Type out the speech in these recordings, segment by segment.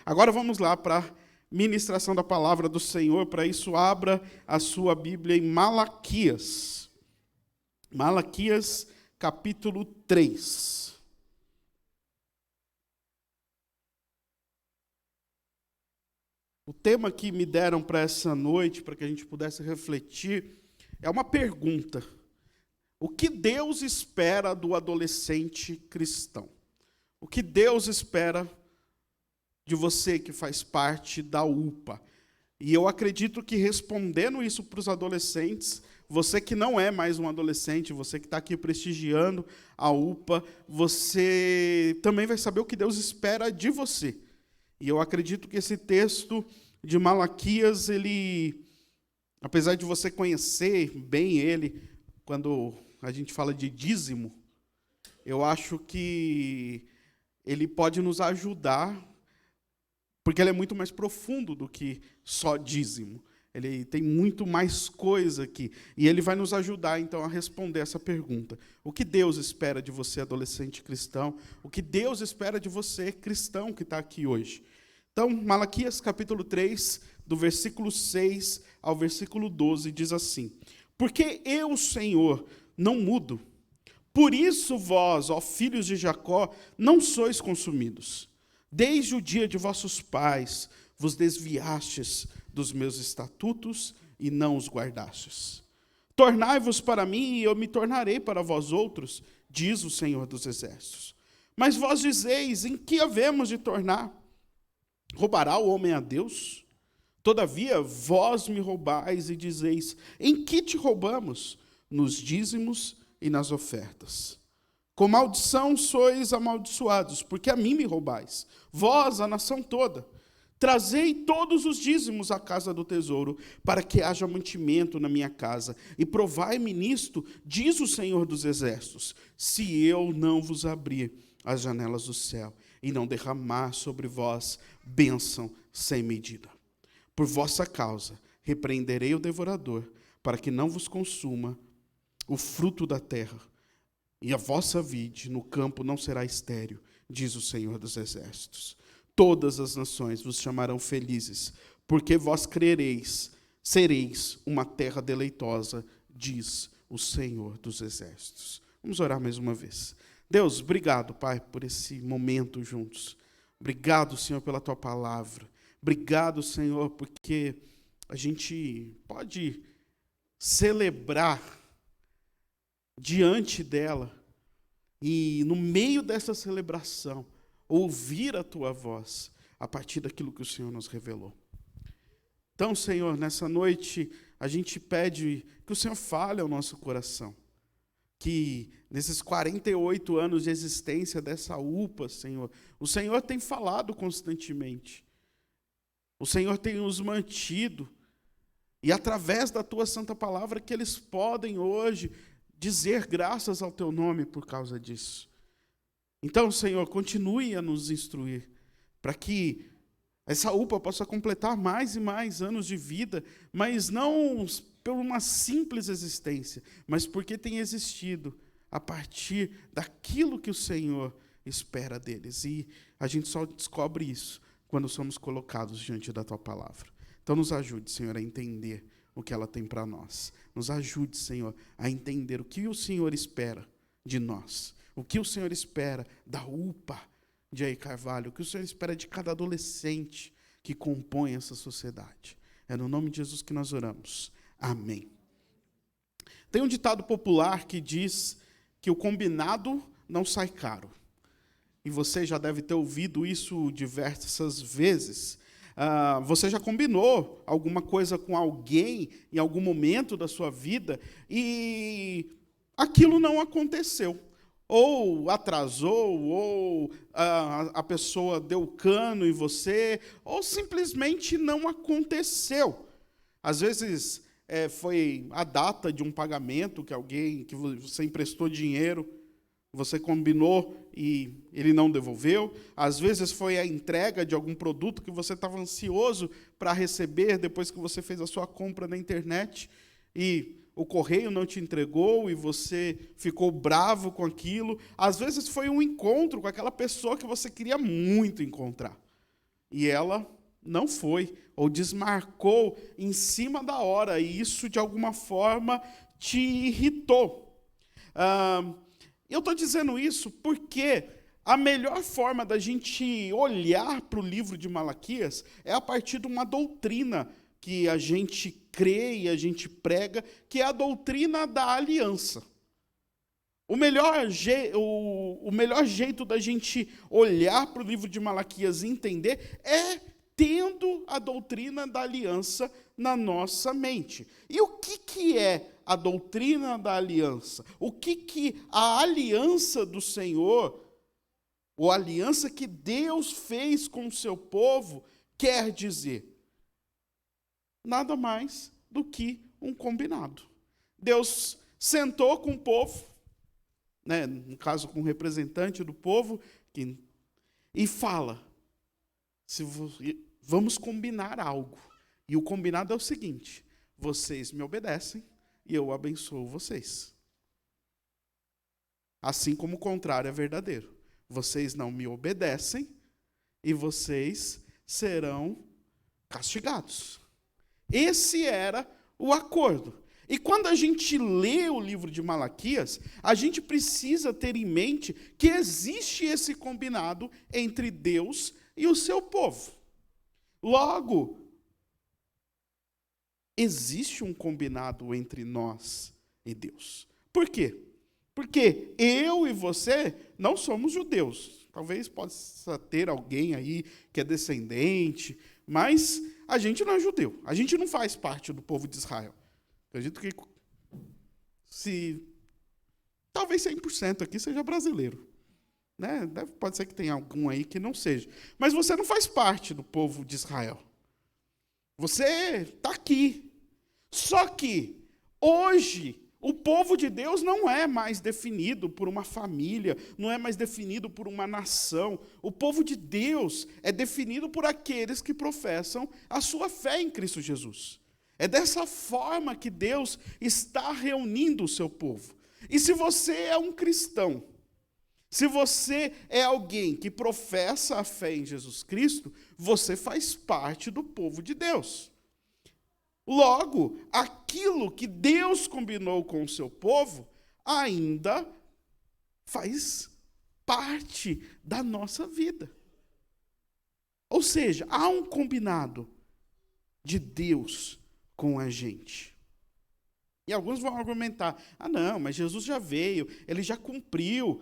Agora vamos lá para a ministração da palavra do Senhor. Para isso, abra a sua Bíblia em Malaquias. Malaquias, capítulo 3. O tema que me deram para essa noite, para que a gente pudesse refletir, é uma pergunta. O que Deus espera do adolescente cristão? O que Deus espera de você que faz parte da UPA? E eu acredito que respondendo isso para os adolescentes, você que não é mais um adolescente, você que está aqui prestigiando a UPA, você também vai saber o que Deus espera de você. E eu acredito que esse texto de Malaquias, ele, apesar de você conhecer bem ele, quando a gente fala de dízimo, eu acho que ele pode nos ajudar, porque ele é muito mais profundo do que só dízimo. Ele tem muito mais coisa aqui. E ele vai nos ajudar, então, a responder essa pergunta. O que Deus espera de você, adolescente cristão? O que Deus espera de você, cristão, que está aqui hoje? Então, Malaquias, capítulo 3, do versículo 6 ao versículo 12, diz assim: Porque eu, Senhor, não mudo. Por isso vós, ó filhos de Jacó, não sois consumidos. Desde o dia de vossos pais vos desviastes dos meus estatutos e não os guardastes. Tornai-vos para mim e eu me tornarei para vós outros, diz o Senhor dos Exércitos. Mas vós dizeis, em que havemos de tornar? Roubará o homem a Deus? Todavia vós me roubais e dizeis, em que te roubamos? Nos dízimos e nas ofertas. Com maldição sois amaldiçoados, porque a mim me roubais, vós, a nação toda. Trazei todos os dízimos à casa do tesouro, para que haja mantimento na minha casa, e provai-me nisto, diz o Senhor dos Exércitos, se eu não vos abrir as janelas do céu, e não derramar sobre vós bênção sem medida. Por vossa causa repreenderei o devorador, para que não vos consuma o fruto da terra, e a vossa vide no campo não será estéril, diz o Senhor dos Exércitos. Todas as nações vos chamarão felizes, porque vós crereis, sereis uma terra deleitosa, diz o Senhor dos Exércitos. Vamos orar mais uma vez. Deus, obrigado, Pai, por esse momento juntos. Obrigado, Senhor, pela Tua palavra. Obrigado, Senhor, porque a gente pode celebrar diante dela e, no meio dessa celebração, ouvir a Tua voz a partir daquilo que o Senhor nos revelou. Então, Senhor, nessa noite, a gente pede que o Senhor fale ao nosso coração. Que nesses 48 anos de existência dessa UPA, Senhor, o Senhor tem falado constantemente. O Senhor tem nos mantido. E através da Tua santa palavra que eles podem hoje dizer graças ao Teu nome por causa disso. Então, Senhor, continue a nos instruir, para que essa UPA possa completar mais e mais anos de vida, mas não por uma simples existência, mas porque tem existido a partir daquilo que o Senhor espera deles. E a gente só descobre isso quando somos colocados diante da Tua palavra. Então nos ajude, Senhor, a entender o que ela tem para nós. Nos ajude, Senhor, a entender o que o Senhor espera de nós. O que o Senhor espera da UPA de Jair Carvalho. O que o Senhor espera de cada adolescente que compõe essa sociedade. É no nome de Jesus que nós oramos. Amém. Tem um ditado popular que diz que o combinado não sai caro. E você já deve ter ouvido isso diversas vezes. Você já combinou alguma coisa com alguém em algum momento da sua vida e aquilo não aconteceu. Ou atrasou, ou a pessoa deu cano em você, ou simplesmente não aconteceu. Às vezes foi a data de um pagamento que você emprestou dinheiro, você combinou e ele não devolveu. Às vezes foi a entrega de algum produto que você estava ansioso para receber depois que você fez a sua compra na internet e o correio não te entregou e você ficou bravo com aquilo. Às vezes foi um encontro com aquela pessoa que você queria muito encontrar. e ela não foi, ou desmarcou em cima da hora, e isso de alguma forma te irritou. Eu estou dizendo isso porque a melhor forma da gente olhar para o livro de Malaquias é a partir de uma doutrina que a gente crê e a gente prega, que é a doutrina da aliança. O melhor jeito da gente olhar para o livro de Malaquias e entender é tendo a doutrina da aliança na nossa mente. E o que é a doutrina da aliança? O que a aliança do Senhor, ou a aliança que Deus fez com o seu povo, quer dizer? Nada mais do que um combinado. Deus sentou com o povo, no caso com o representante do povo, e fala, vamos combinar algo. E o combinado é o seguinte: vocês me obedecem e eu abençoo vocês. Assim como o contrário é verdadeiro. Vocês não me obedecem e vocês serão castigados. Esse era o acordo. E quando a gente lê o livro de Malaquias, a gente precisa ter em mente que existe esse combinado entre Deus e o seu povo. Logo, existe um combinado entre nós e Deus. Por quê? Porque eu e você não somos judeus. Talvez possa ter alguém aí que é descendente, mas a gente não é judeu. A gente não faz parte do povo de Israel. Acredito que talvez 100% aqui seja brasileiro. Pode ser que tenha algum aí que não seja. Mas você não faz parte do povo de Israel. Você está aqui. Só que, hoje, o povo de Deus não é mais definido por uma família, não é mais definido por uma nação. O povo de Deus é definido por aqueles que professam a sua fé em Cristo Jesus. É dessa forma que Deus está reunindo o seu povo. E se você é um cristão, se você é alguém que professa a fé em Jesus Cristo, você faz parte do povo de Deus. Logo, aquilo que Deus combinou com o seu povo ainda faz parte da nossa vida. Ou seja, há um combinado de Deus com a gente. E alguns vão argumentar, não, mas Jesus já veio, ele já cumpriu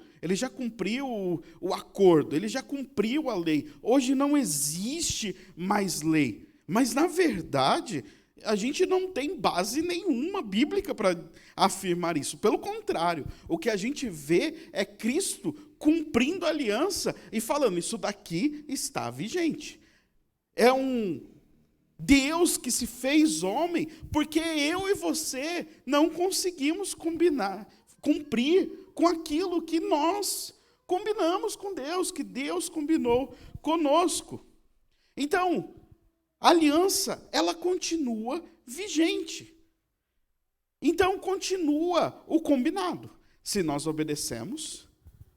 o acordo, ele já cumpriu a lei. Hoje não existe mais lei. Mas, na verdade, a gente não tem base nenhuma bíblica para afirmar isso. Pelo contrário, o que a gente vê é Cristo cumprindo a aliança e falando, isso daqui está vigente. É um Deus que se fez homem, porque eu e você não conseguimos cumprir com aquilo que nós combinamos com Deus, que Deus combinou conosco. Então, a aliança, ela continua vigente. Então, continua o combinado. Se nós obedecemos,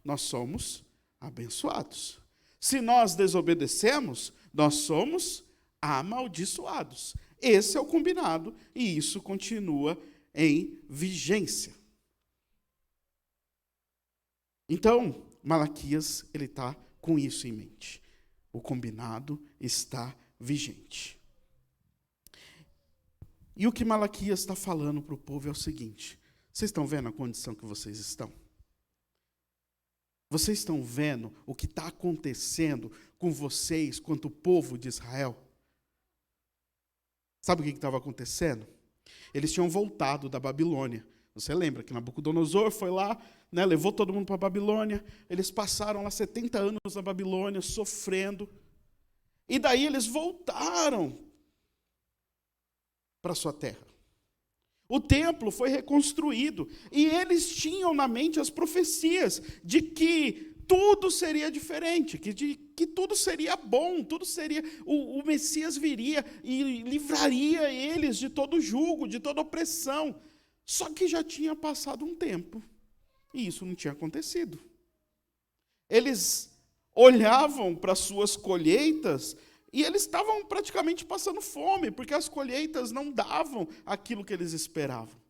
nós somos abençoados. Se nós desobedecemos, nós somos amaldiçoados. Esse é o combinado e isso continua em vigência. Então, Malaquias, ele está com isso em mente. O combinado está vigente. E o que Malaquias está falando para o povo é o seguinte: vocês estão vendo a condição que vocês estão? Vocês estão vendo o que está acontecendo com vocês quanto o povo de Israel? Sabe o que estava acontecendo? Eles tinham voltado da Babilônia. Você lembra que Nabucodonosor foi lá, levou todo mundo para a Babilônia. Eles passaram lá 70 anos na Babilônia, sofrendo. E daí eles voltaram para a sua terra. O templo foi reconstruído. E eles tinham na mente as profecias de que tudo seria diferente, que tudo seria bom, tudo seria... O Messias viria e livraria eles de todo jugo, de toda opressão. Só que já tinha passado um tempo. E isso não tinha acontecido. Eles olhavam para suas colheitas E eles estavam praticamente passando fome, porque as colheitas não davam aquilo que eles esperavam.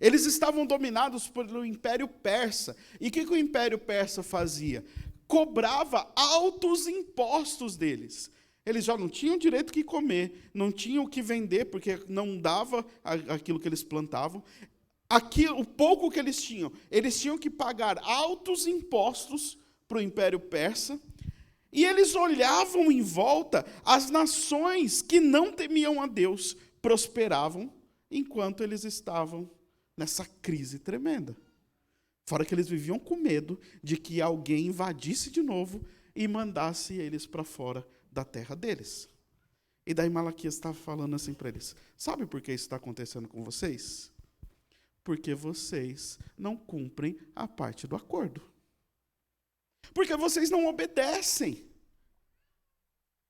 Eles estavam dominados pelo Império Persa. E o que o Império Persa fazia? Cobrava altos impostos deles. Eles já não tinham direito que comer, não tinham o que vender, porque não dava aquilo que eles plantavam. O pouco que eles tinham que pagar altos impostos para o Império Persa. E eles olhavam em volta, as nações que não temiam a Deus prosperavam, enquanto eles estavam nessa crise tremenda. Fora que eles viviam com medo de que alguém invadisse de novo e mandasse eles para fora da terra deles. E daí Malaquias estava falando assim para eles: sabe por que isso está acontecendo com vocês? Porque vocês não cumprem a parte do acordo. Porque vocês não obedecem.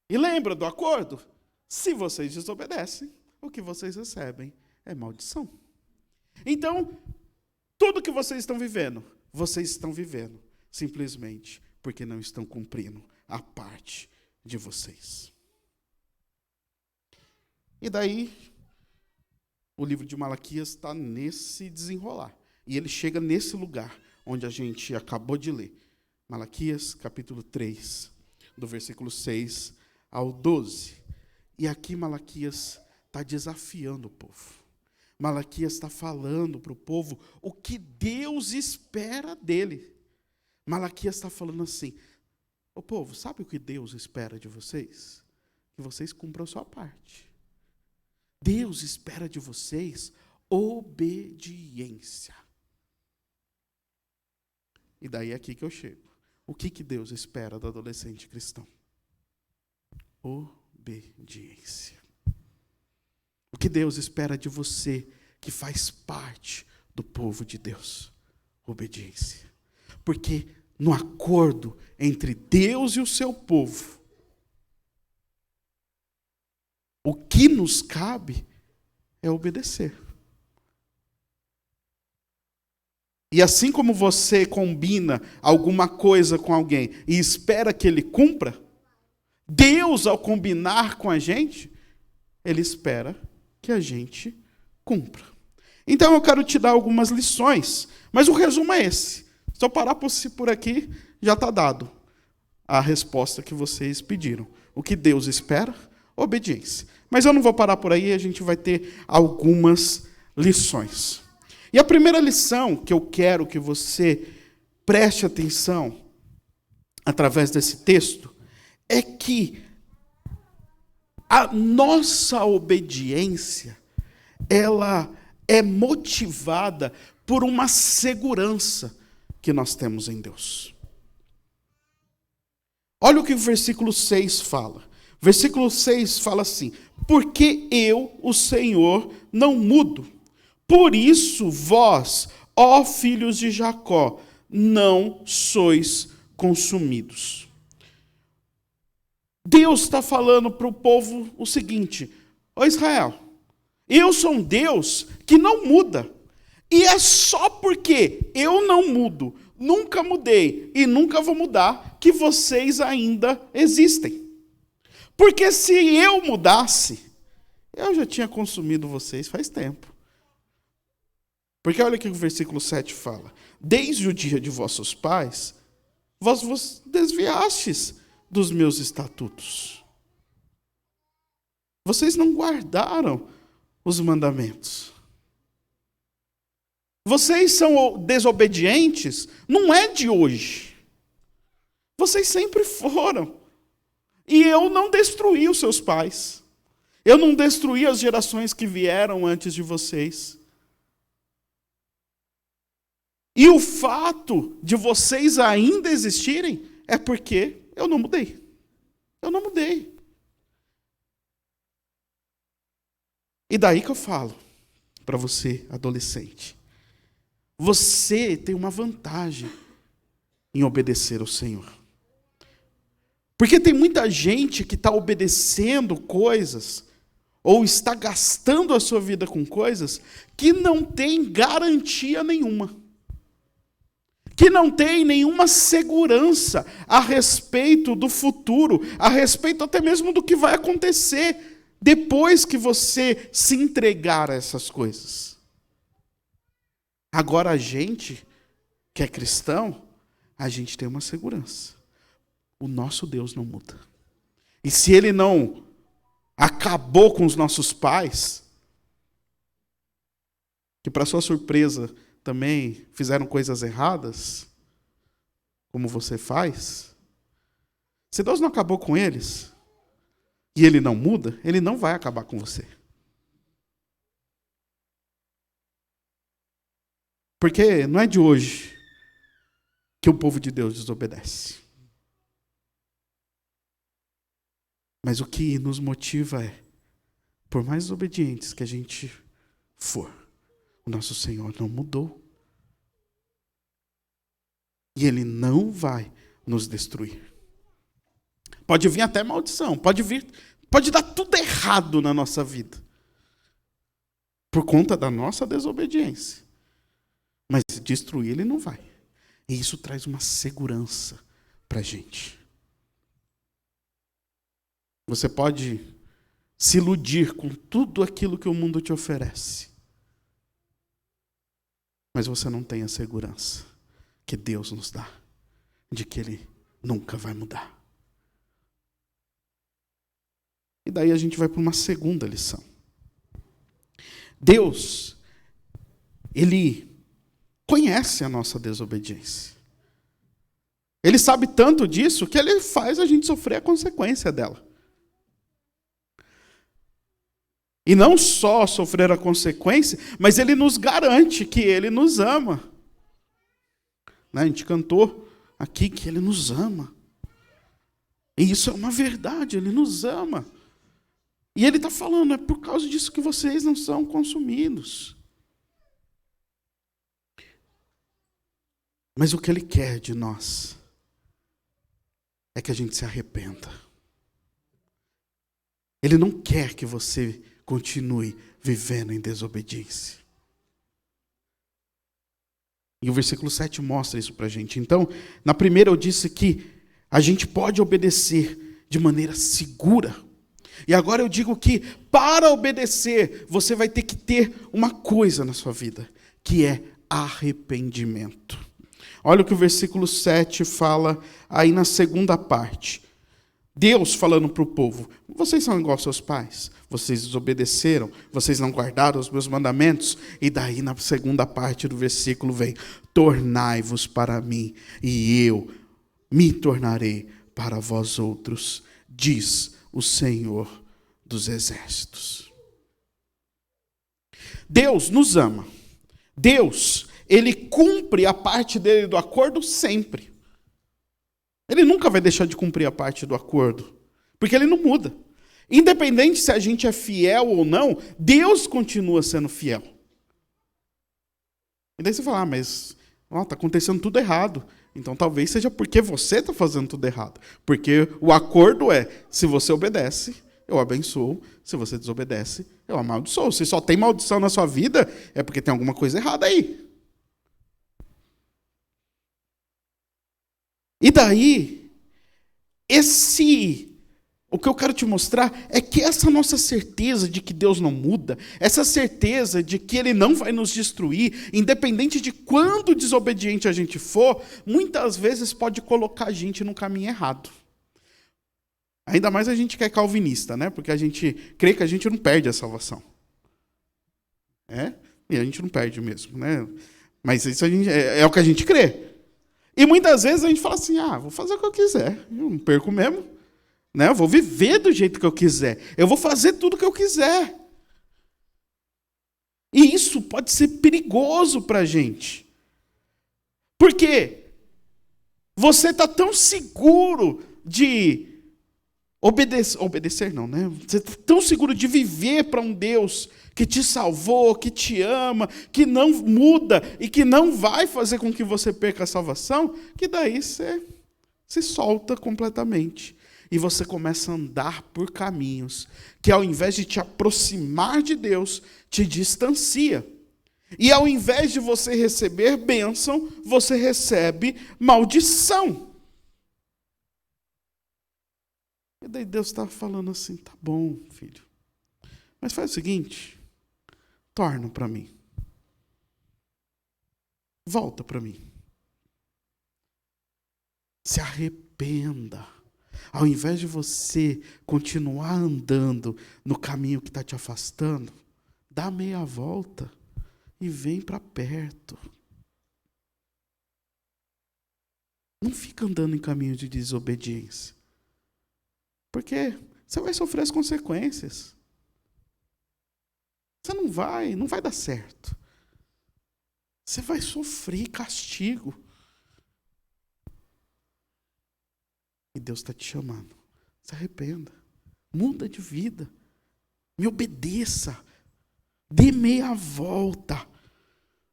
E lembra do acordo? Se vocês desobedecem, o que vocês recebem é maldição. Então, tudo que vocês estão vivendo simplesmente porque não estão cumprindo a parte de vocês. E daí, o livro de Malaquias está nesse desenrolar. E ele chega nesse lugar onde a gente acabou de ler. Malaquias, capítulo 3, do versículo 6 ao 12. E aqui Malaquias está desafiando o povo. Malaquias está falando para o povo o que Deus espera dele. Malaquias está falando assim: ô povo, sabe o que Deus espera de vocês? Que vocês cumpram a sua parte. Deus espera de vocês obediência. E daí é aqui que eu chego. O que Deus espera do adolescente cristão? Obediência. O que Deus espera de você que faz parte do povo de Deus? Obediência. Porque no acordo entre Deus e o seu povo, o que nos cabe é obedecer. E assim como você combina alguma coisa com alguém e espera que ele cumpra, Deus, ao combinar com a gente, Ele espera que a gente cumpra. Então eu quero te dar algumas lições, mas o resumo é esse. Se eu parar por aqui, já está dado a resposta que vocês pediram. O que Deus espera? Obediência. Mas eu não vou parar por aí, a gente vai ter algumas lições. E a primeira lição que eu quero que você preste atenção através desse texto é que a nossa obediência, ela é motivada por uma segurança que nós temos em Deus. Olha o que o versículo 6 fala. Versículo 6 fala assim: porque eu, o Senhor, não mudo. Por isso vós, ó filhos de Jacó, não sois consumidos. Deus está falando para o povo o seguinte: ó Israel, eu sou um Deus que não muda. E é só porque eu não mudo, nunca mudei e nunca vou mudar, que vocês ainda existem. Porque se eu mudasse, eu já tinha consumido vocês faz tempo. Porque olha o que o versículo 7 fala: desde o dia de vossos pais, vós vos desviastes dos meus estatutos. Vocês não guardaram os mandamentos. Vocês são desobedientes, não é de hoje. Vocês sempre foram. E eu não destruí os seus pais. Eu não destruí as gerações que vieram antes de vocês. E o fato de vocês ainda existirem é porque eu não mudei. Eu não mudei. E daí que eu falo para você, adolescente. Você tem uma vantagem em obedecer ao Senhor. Porque tem muita gente que está obedecendo coisas, ou está gastando a sua vida com coisas, que não tem garantia nenhuma. que não tem nenhuma segurança a respeito do futuro, a respeito até mesmo do que vai acontecer depois que você se entregar a essas coisas. Agora a gente, que é cristão, a gente tem uma segurança. O nosso Deus não muda. E se Ele não acabou com os nossos pais, que para sua surpresa também fizeram coisas erradas, como você faz, se Deus não acabou com eles, e Ele não muda, Ele não vai acabar com você. Porque não é de hoje que o povo de Deus desobedece. Mas o que nos motiva é, por mais obedientes que a gente for, o nosso Senhor não mudou. E Ele não vai nos destruir. Pode vir até maldição, pode dar tudo errado na nossa vida, por conta da nossa desobediência. Mas destruir Ele não vai. E isso traz uma segurança para a gente. Você pode se iludir com tudo aquilo que o mundo te oferece, mas você não tem a segurança que Deus nos dá, de que Ele nunca vai mudar. E daí a gente vai para uma segunda lição. Deus, Ele conhece a nossa desobediência. Ele sabe tanto disso que Ele faz a gente sofrer a consequência dela. E não só sofrer a consequência, mas Ele nos garante que Ele nos ama. A gente cantou aqui que Ele nos ama. E isso é uma verdade, Ele nos ama. E Ele está falando, é por causa disso que vocês não são consumidos. Mas o que Ele quer de nós é que a gente se arrependa. Ele não quer que você continue vivendo em desobediência. E o versículo 7 mostra isso para a gente. Então, na primeira eu disse que a gente pode obedecer de maneira segura. E agora eu digo que para obedecer, você vai ter que ter uma coisa na sua vida, que é arrependimento. Olha o que o versículo 7 fala aí na segunda parte. Deus falando para o povo, vocês são igual aos seus pais, vocês desobedeceram, vocês não guardaram os meus mandamentos, e daí na segunda parte do versículo vem, tornai-vos para mim, e eu me tornarei para vós outros, diz o Senhor dos Exércitos. Deus nos ama, Deus, Ele cumpre a parte dele do acordo sempre. Ele nunca vai deixar de cumprir a parte do acordo, porque Ele não muda. Independente se a gente é fiel ou não, Deus continua sendo fiel. E daí você fala, mas está acontecendo tudo errado. Então talvez seja porque você está fazendo tudo errado. Porque o acordo é, se você obedece, eu abençoo. Se você desobedece, eu amaldiçoo. Se só tem maldição na sua vida, é porque tem alguma coisa errada aí. E daí, o que eu quero te mostrar é que essa nossa certeza de que Deus não muda, essa certeza de que Ele não vai nos destruir, independente de quando desobediente a gente for, muitas vezes pode colocar a gente no caminho errado. Ainda mais a gente que é calvinista, né? Porque a gente crê que a gente não perde a salvação. E a gente não perde mesmo, né? Mas isso é o que a gente crê. E muitas vezes a gente fala assim, vou fazer o que eu quiser, eu não perco mesmo, né? Eu vou viver do jeito que eu quiser, eu vou fazer tudo o que eu quiser. E isso pode ser perigoso para a gente. Por quê? Você está tão seguro de obedecer não, né? Você está tão seguro de viver para um Deus que te salvou, que te ama, que não muda e que não vai fazer com que você perca a salvação, que daí você se solta completamente. E você começa a andar por caminhos que, ao invés de te aproximar de Deus, te distancia. E ao invés de você receber bênção, você recebe maldição. E daí Deus está falando assim, tá bom, filho. Mas faz o seguinte, torna para mim. Volta para mim. Se arrependa. Ao invés de você continuar andando no caminho que está te afastando, dá meia volta e vem para perto. Não fica andando em caminho de desobediência. Porque você vai sofrer as consequências. Você não vai dar certo. Você vai sofrer castigo. E Deus está te chamando. Se arrependa. Muda de vida. Me obedeça. Dê meia volta.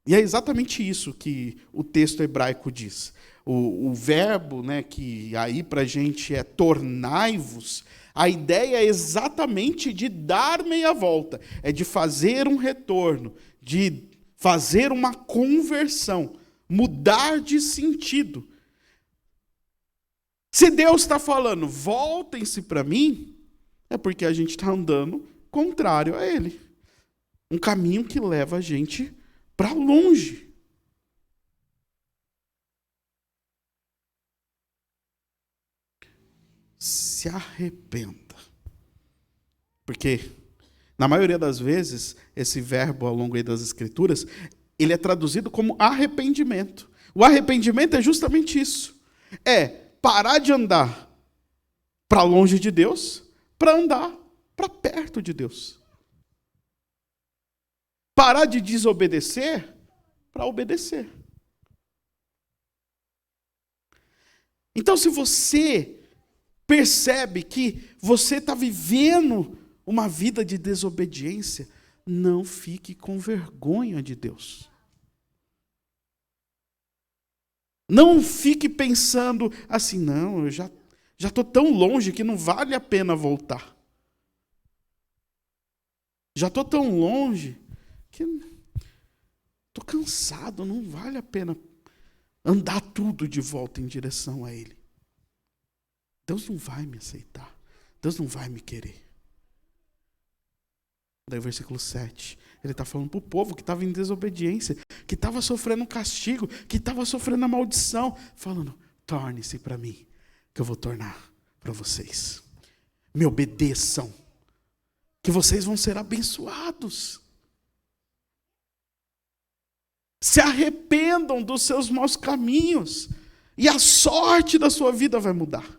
E é exatamente isso que o texto hebraico diz. O verbo, né, que aí para a gente é tornai-vos, a ideia é exatamente de dar meia volta. É de fazer um retorno, de fazer uma conversão, mudar de sentido. Se Deus está falando, voltem-se para mim, é porque a gente está andando contrário a Ele. Um caminho que leva a gente para longe. Se arrependa. Porque, na maioria das vezes, esse verbo ao longo das Escrituras, ele é traduzido como arrependimento. O arrependimento é justamente isso. É parar de andar para longe de Deus, para andar para perto de Deus. Parar de desobedecer para obedecer. Então, se você percebe que você está vivendo uma vida de desobediência, não fique com vergonha de Deus. Não fique pensando assim, não, eu já estou tão longe que não vale a pena voltar. Já estou tão longe que estou cansado, não vale a pena andar tudo de volta em direção a Ele. Deus não vai me aceitar. Deus não vai me querer. Daí o versículo 7, ele está falando para o povo que estava em desobediência, que estava sofrendo um castigo, que estava sofrendo a maldição, falando, torne-se para mim, que eu vou tornar para vocês. Me obedeçam, que vocês vão ser abençoados. Se arrependam dos seus maus caminhos, e a sorte da sua vida vai mudar.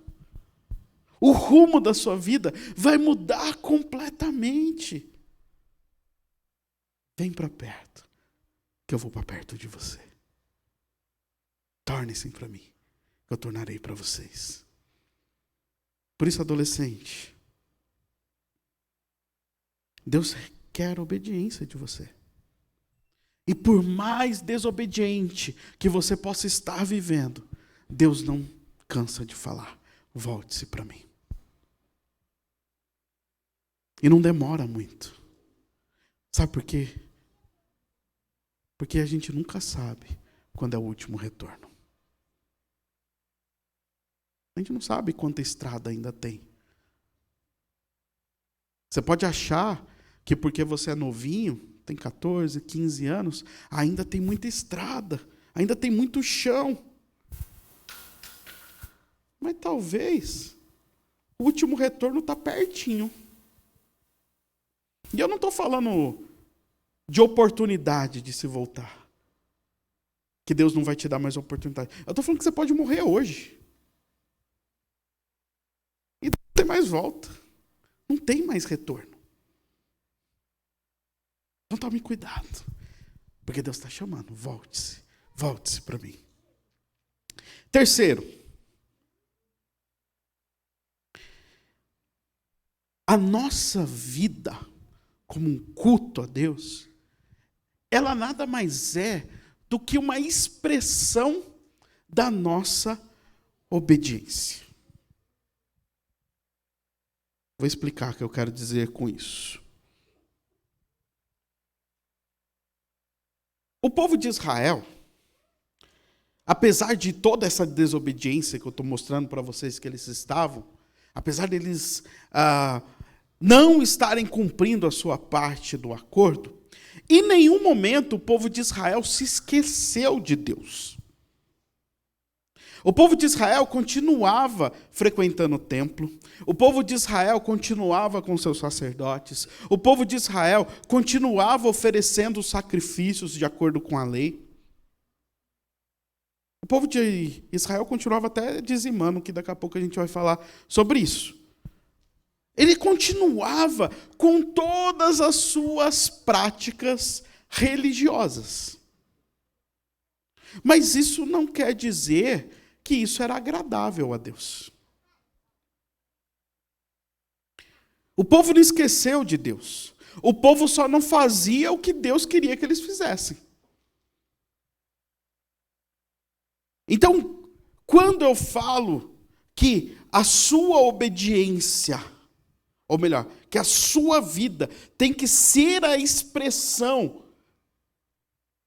O rumo da sua vida vai mudar completamente. Vem para perto, que eu vou para perto de você. Torne-se para mim, que eu tornarei para vocês. Por isso, adolescente, Deus quer obediência de você. E por mais desobediente que você possa estar vivendo, Deus não cansa de falar, volte-se para mim. E não demora muito. Sabe por quê? Porque a gente nunca sabe quando é o último retorno. A gente não sabe quanta estrada ainda tem. Você pode achar que porque você é novinho, tem 14, 15 anos, ainda tem muita estrada, ainda tem muito chão. Mas talvez o último retorno está pertinho. E eu não estou falando de oportunidade de se voltar. Que Deus não vai te dar mais oportunidade. Eu estou falando que você pode morrer hoje. E não tem mais volta. Não tem mais retorno. Então tome cuidado. Porque Deus está chamando. Volte-se. Volte-se para mim. Terceiro. A nossa vida, como um culto a Deus, ela nada mais é do que uma expressão da nossa obediência. Vou explicar o que eu quero dizer com isso. O povo de Israel, apesar de toda essa desobediência que eu estou mostrando para vocês que eles estavam, apesar deles não estarem cumprindo a sua parte do acordo, em nenhum momento o povo de Israel se esqueceu de Deus. O povo de Israel continuava frequentando o templo, o povo de Israel continuava com seus sacerdotes, o povo de Israel continuava oferecendo sacrifícios de acordo com a lei. O povo de Israel continuava até dizimando, que daqui a pouco a gente vai falar sobre isso. Ele continuava com todas as suas práticas religiosas. Mas isso não quer dizer que isso era agradável a Deus. O povo não esqueceu de Deus. O povo só não fazia o que Deus queria que eles fizessem. Então, quando eu falo que a sua obediência, ou melhor, que a sua vida tem que ser a expressão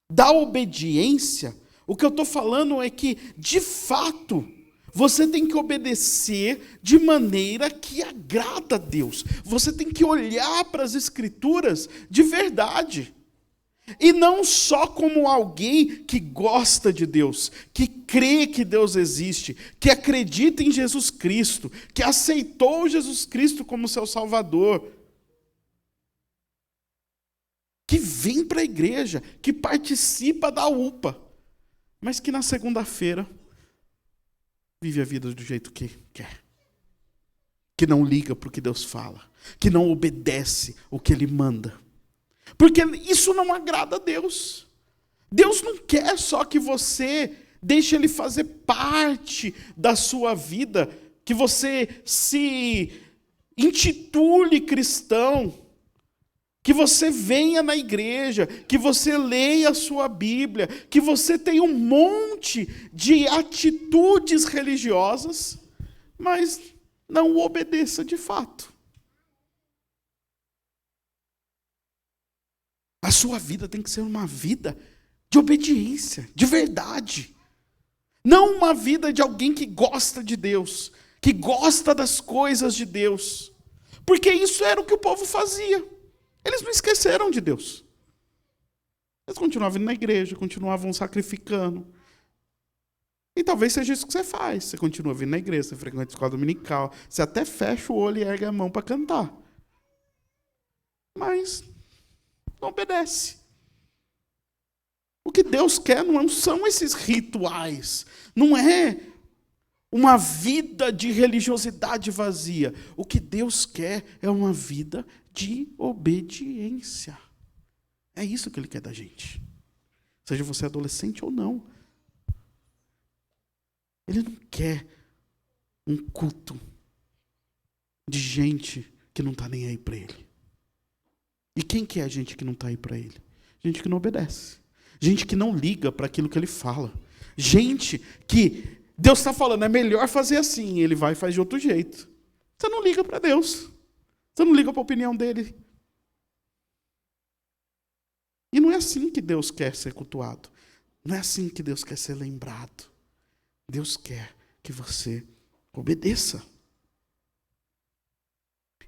da obediência, o que eu estou falando é que, de fato, você tem que obedecer de maneira que agrada a Deus. Você tem que olhar para as Escrituras de verdade. E não só como alguém que gosta de Deus, que crê que Deus existe, que acredita em Jesus Cristo, que aceitou Jesus Cristo como seu Salvador, que vem para a igreja, que participa da UPA, mas que na segunda-feira vive a vida do jeito que quer, que não liga para o que Deus fala, que não obedece o que Ele manda. Porque isso não agrada a Deus. Deus não quer só que você deixe Ele fazer parte da sua vida, que você se intitule cristão, que você venha na igreja, que você leia a sua Bíblia, que você tenha um monte de atitudes religiosas, mas não o obedeça de fato. A sua vida tem que ser uma vida de obediência, de verdade. Não uma vida de alguém que gosta de Deus, que gosta das coisas de Deus. Porque isso era o que o povo fazia. Eles não esqueceram de Deus. Eles continuavam indo na igreja, continuavam sacrificando. E talvez seja isso que você faz. Você continua vindo na igreja, você frequenta a escola dominical, você até fecha o olho e ergue a mão para cantar. Mas não obedece. O que Deus quer não são esses rituais. Não é uma vida de religiosidade vazia. O que Deus quer é uma vida de obediência. É isso que Ele quer da gente. Seja você adolescente ou não. Ele não quer um culto de gente que não está nem aí para Ele. E quem que é a gente que não está aí para Ele? Gente que não obedece. Gente que não liga para aquilo que Ele fala. Gente que Deus está falando, é melhor fazer assim. Ele vai e faz de outro jeito. Você não liga para Deus. Você não liga para a opinião dele. E não é assim que Deus quer ser cultuado. Não é assim que Deus quer ser lembrado. Deus quer que você obedeça.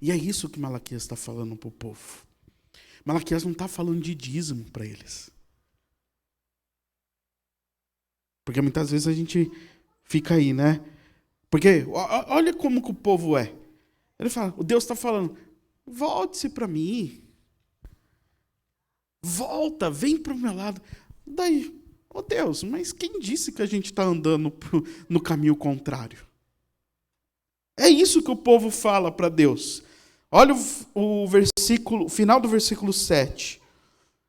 E é isso que Malaquias está falando para o povo. Malaquias não está falando de dízimo para eles. Porque muitas vezes a gente fica aí, né? Porque olha como que o povo é. Ele fala, o Deus está falando, volte-se para mim. Volta, vem para o meu lado. Daí, Deus, mas quem disse que a gente está andando no caminho contrário? É isso que o povo fala para Deus. Olha o final do versículo 7.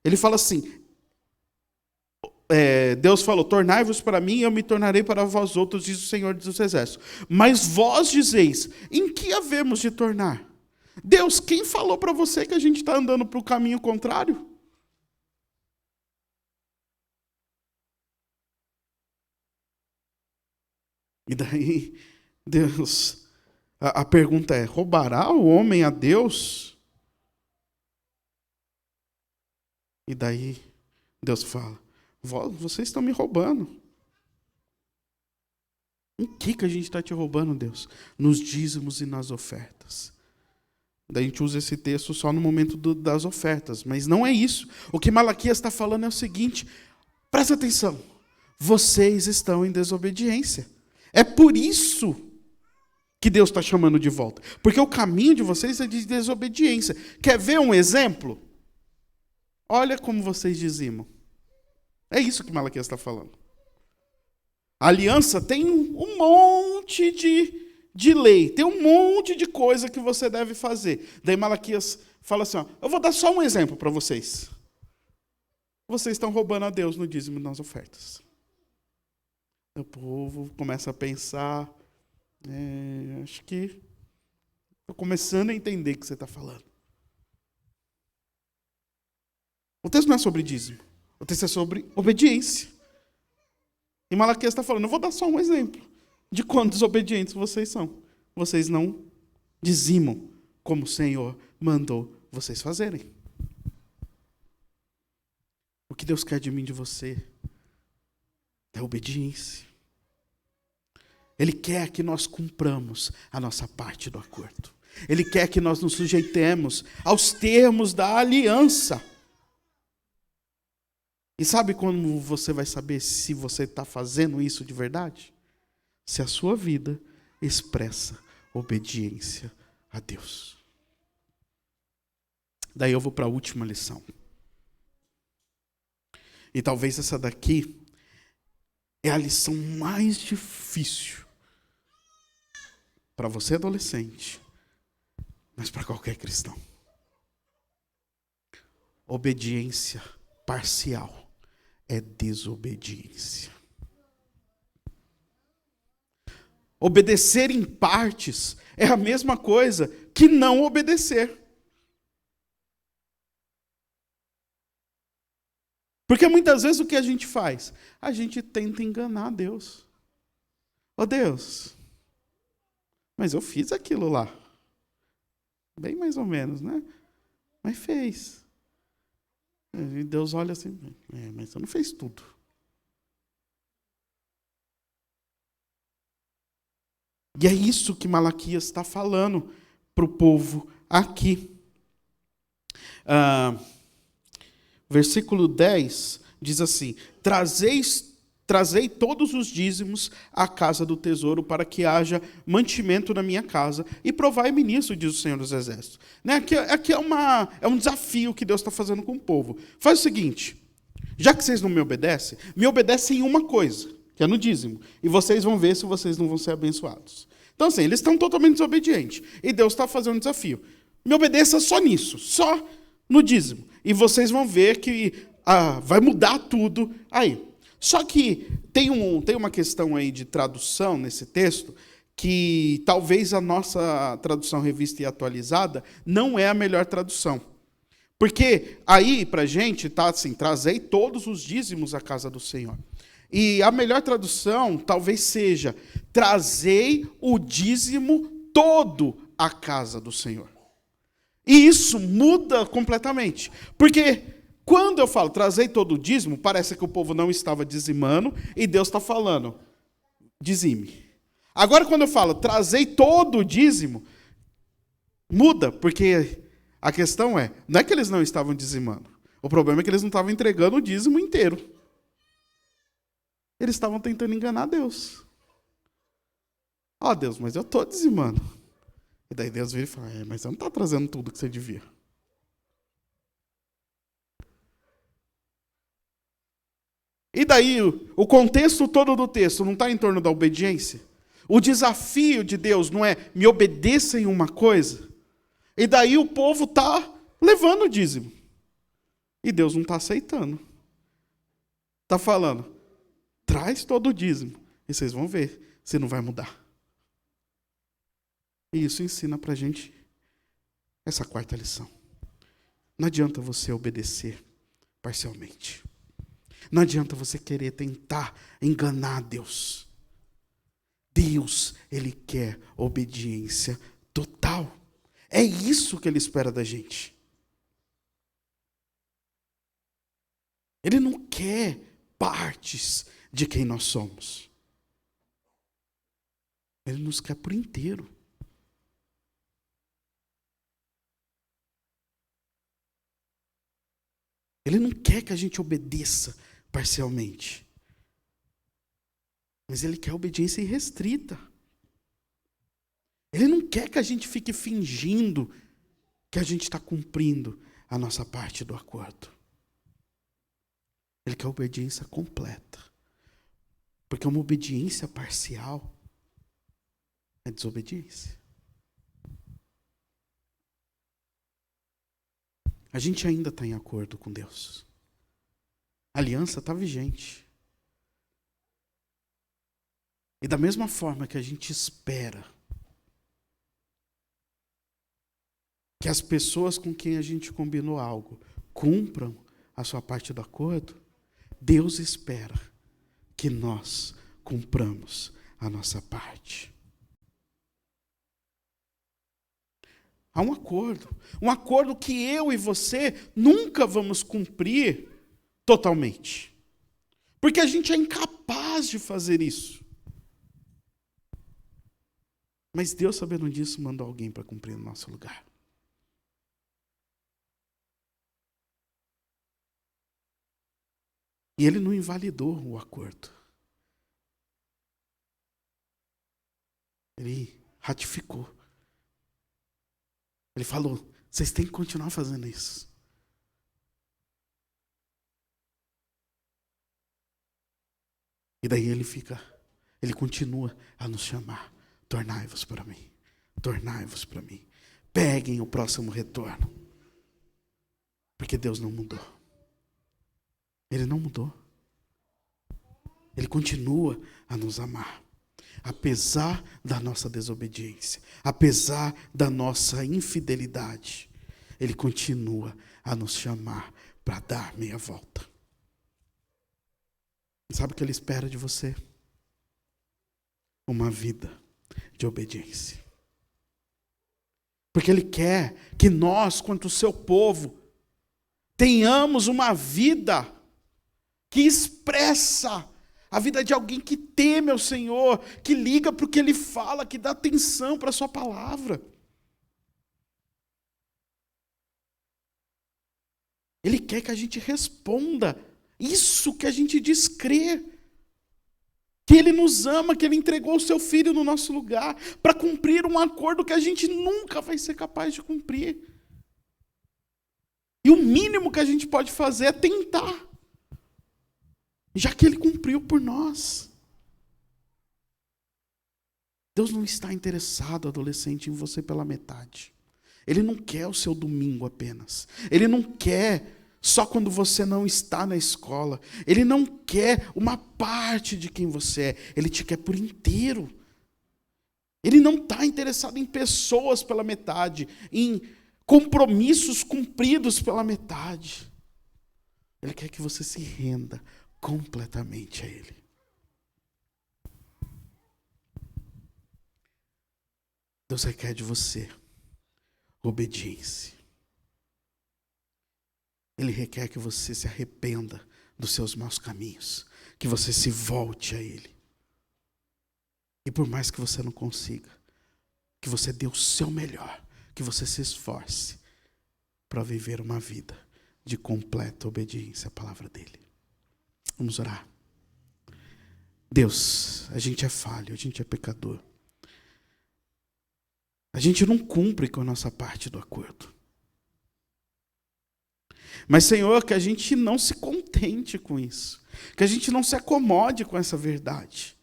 Ele fala assim, Deus falou, tornai-vos para mim e eu me tornarei para vós outros, diz o Senhor dos Exércitos. Mas vós dizeis, em que havemos de tornar? Deus, quem falou para você que a gente está andando para o caminho contrário? E daí, Deus, a pergunta é, roubará o homem a Deus? E daí, Deus fala, Vocês estão me roubando. Em que a gente está te roubando, Deus? Nos dízimos e nas ofertas. Daí a gente usa esse texto só no momento das ofertas, mas não é isso. O que Malaquias está falando é o seguinte, presta atenção, vocês estão em desobediência. É por isso que Deus está chamando de volta. Porque o caminho de vocês é de desobediência. Quer ver um exemplo? Olha como vocês dizimam. É isso que Malaquias está falando. A aliança tem um monte de lei, tem um monte de coisa que você deve fazer. Daí Malaquias fala assim, ó, eu vou dar só um exemplo para vocês. Vocês estão roubando a Deus no dízimo e nas ofertas. O povo começa a pensar, acho que estou começando a entender o que você está falando. O texto não é sobre dízimo, o texto é sobre obediência. E Malaquias está falando, eu vou dar só um exemplo de quão desobedientes vocês são. Vocês não dizimam como o Senhor mandou vocês fazerem. O que Deus quer de mim e de você é obediência. Ele quer que nós cumpramos a nossa parte do acordo. Ele quer que nós nos sujeitemos aos termos da aliança. E sabe como você vai saber se você está fazendo isso de verdade? Se a sua vida expressa obediência a Deus. Daí eu vou para a última lição. E talvez essa daqui é a lição mais difícil para você adolescente, mas para qualquer cristão. Obediência parcial é desobediência. Obedecer em partes é a mesma coisa que não obedecer. Porque muitas vezes o que a gente faz? A gente tenta enganar Deus. Ô Deus, mas eu fiz aquilo lá. Bem mais ou menos, né? Mas fez. E Deus olha assim, mas você não fez tudo. E é isso que Malaquias está falando para o povo aqui. Versículo 10 diz assim, Trazei todos os dízimos à casa do tesouro para que haja mantimento na minha casa e provai-me nisso, diz o Senhor dos Exércitos. Aqui é um desafio que Deus está fazendo com o povo. Faz o seguinte, já que vocês não me obedecem em uma coisa, que é no dízimo, e vocês vão ver se vocês não vão ser abençoados. Então assim, eles estão totalmente desobedientes, e Deus está fazendo um desafio. Me obedeça só nisso, só no dízimo, e vocês vão ver que vai mudar tudo aí. Só que tem uma questão aí de tradução nesse texto, que talvez a nossa tradução revista e atualizada não é a melhor tradução. Porque aí, para a gente, está assim, trazei todos os dízimos à casa do Senhor. E a melhor tradução talvez seja, trazei o dízimo todo à casa do Senhor. E isso muda completamente. Porque quando eu falo, trazei todo o dízimo, parece que o povo não estava dizimando, e Deus está falando, dizime. Agora, quando eu falo, trazei todo o dízimo, muda, porque a questão não é que eles não estavam dizimando. O problema é que eles não estavam entregando o dízimo inteiro. Eles estavam tentando enganar Deus. Ó, Deus, mas eu estou dizimando. E daí Deus vira e fala, mas você não está trazendo tudo que você devia. E daí, o contexto todo do texto não está em torno da obediência? O desafio de Deus não é me obedeça em uma coisa? E daí o povo está levando o dízimo. E Deus não está aceitando. Está falando, traz todo o dízimo. E vocês vão ver se não vai mudar. E isso ensina para a gente essa quarta lição. Não adianta você obedecer parcialmente. Não adianta você querer tentar enganar Deus. Deus, Ele quer obediência total. É isso que Ele espera da gente. Ele não quer partes de quem nós somos. Ele nos quer por inteiro. Ele não quer que a gente obedeça parcialmente. Mas ele quer obediência irrestrita. Ele não quer que a gente fique fingindo que a gente está cumprindo a nossa parte do acordo. Ele quer obediência completa. Porque uma obediência parcial é desobediência. A gente ainda está em acordo com Deus. A aliança está vigente. E da mesma forma que a gente espera que as pessoas com quem a gente combinou algo cumpram a sua parte do acordo, Deus espera que nós cumpramos a nossa parte. Há um acordo que eu e você nunca vamos cumprir totalmente. Porque a gente é incapaz de fazer isso. Mas Deus, sabendo disso, mandou alguém para cumprir no nosso lugar. E ele não invalidou o acordo. Ele ratificou. Ele falou, vocês têm que continuar fazendo isso. E daí ele continua a nos chamar. Tornai-vos para mim. Tornai-vos para mim. Peguem o próximo retorno. Porque Deus não mudou. Ele não mudou. Ele continua a nos amar. Apesar da nossa desobediência. Apesar da nossa infidelidade. Ele continua a nos chamar para dar meia volta. Sabe o que ele espera de você? Uma vida de obediência. Porque ele quer que nós, quanto o seu povo, tenhamos uma vida que expressa a vida de alguém que teme ao Senhor, que liga para o que ele fala, que dá atenção para a sua palavra. Ele quer que a gente responda isso que a gente diz crer. Que ele nos ama, que ele entregou o seu filho no nosso lugar, para cumprir um acordo que a gente nunca vai ser capaz de cumprir. E o mínimo que a gente pode fazer é tentar. Já que ele cumpriu por nós. Deus não está interessado, adolescente, em você pela metade. Ele não quer o seu domingo apenas. Ele não quer só quando você não está na escola. Ele não quer uma parte de quem você é. Ele te quer por inteiro. Ele não está interessado em pessoas pela metade, em compromissos cumpridos pela metade. Ele quer que você se renda completamente a Ele. Deus requer de você obediência. Ele requer que você se arrependa dos seus maus caminhos, que você se volte a Ele. E por mais que você não consiga, que você dê o seu melhor, que você se esforce para viver uma vida de completa obediência à palavra dEle. Vamos orar. Deus, a gente é falho, a gente é pecador. A gente não cumpre com a nossa parte do acordo. Mas, Senhor, que a gente não se contente com isso. Que a gente não se acomode com essa verdade.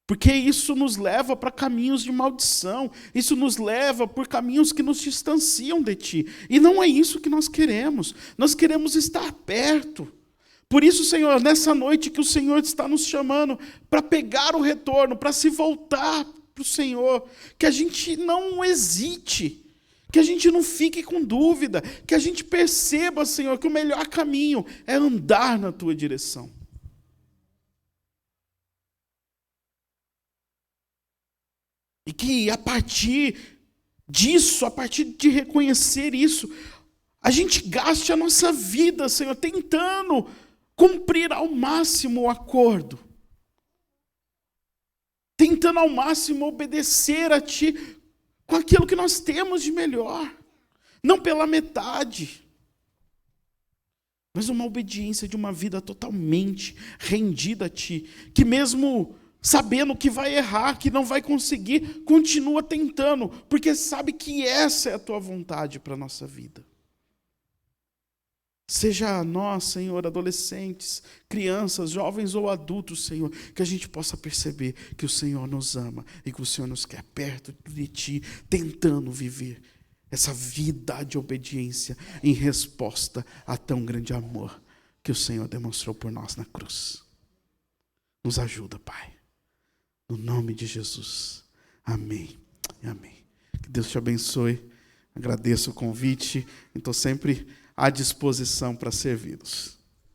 Porque isso nos leva para caminhos de maldição. Isso nos leva por caminhos que nos distanciam de Ti. E não é isso que nós queremos. Nós queremos estar perto. Por isso, Senhor, nessa noite que o Senhor está nos chamando para pegar o retorno, para se voltar para o Senhor, que a gente não hesite, que a gente não fique com dúvida, que a gente perceba, Senhor, que o melhor caminho é andar na Tua direção. E que a partir disso, a partir de reconhecer isso, a gente gaste a nossa vida, Senhor, tentando cumprir ao máximo o acordo, tentando ao máximo obedecer a Ti com aquilo que nós temos de melhor, não pela metade, mas uma obediência de uma vida totalmente rendida a Ti, que mesmo sabendo que vai errar, que não vai conseguir, continua tentando, porque sabe que essa é a Tua vontade para a nossa vida. Seja nós, Senhor, adolescentes, crianças, jovens ou adultos, Senhor, que a gente possa perceber que o Senhor nos ama e que o Senhor nos quer perto de Ti, tentando viver essa vida de obediência em resposta a tão grande amor que o Senhor demonstrou por nós na cruz. Nos ajuda, Pai. No nome de Jesus. Amém. Amém. Que Deus te abençoe. Agradeço o convite. Estou sempre à disposição para servi-los.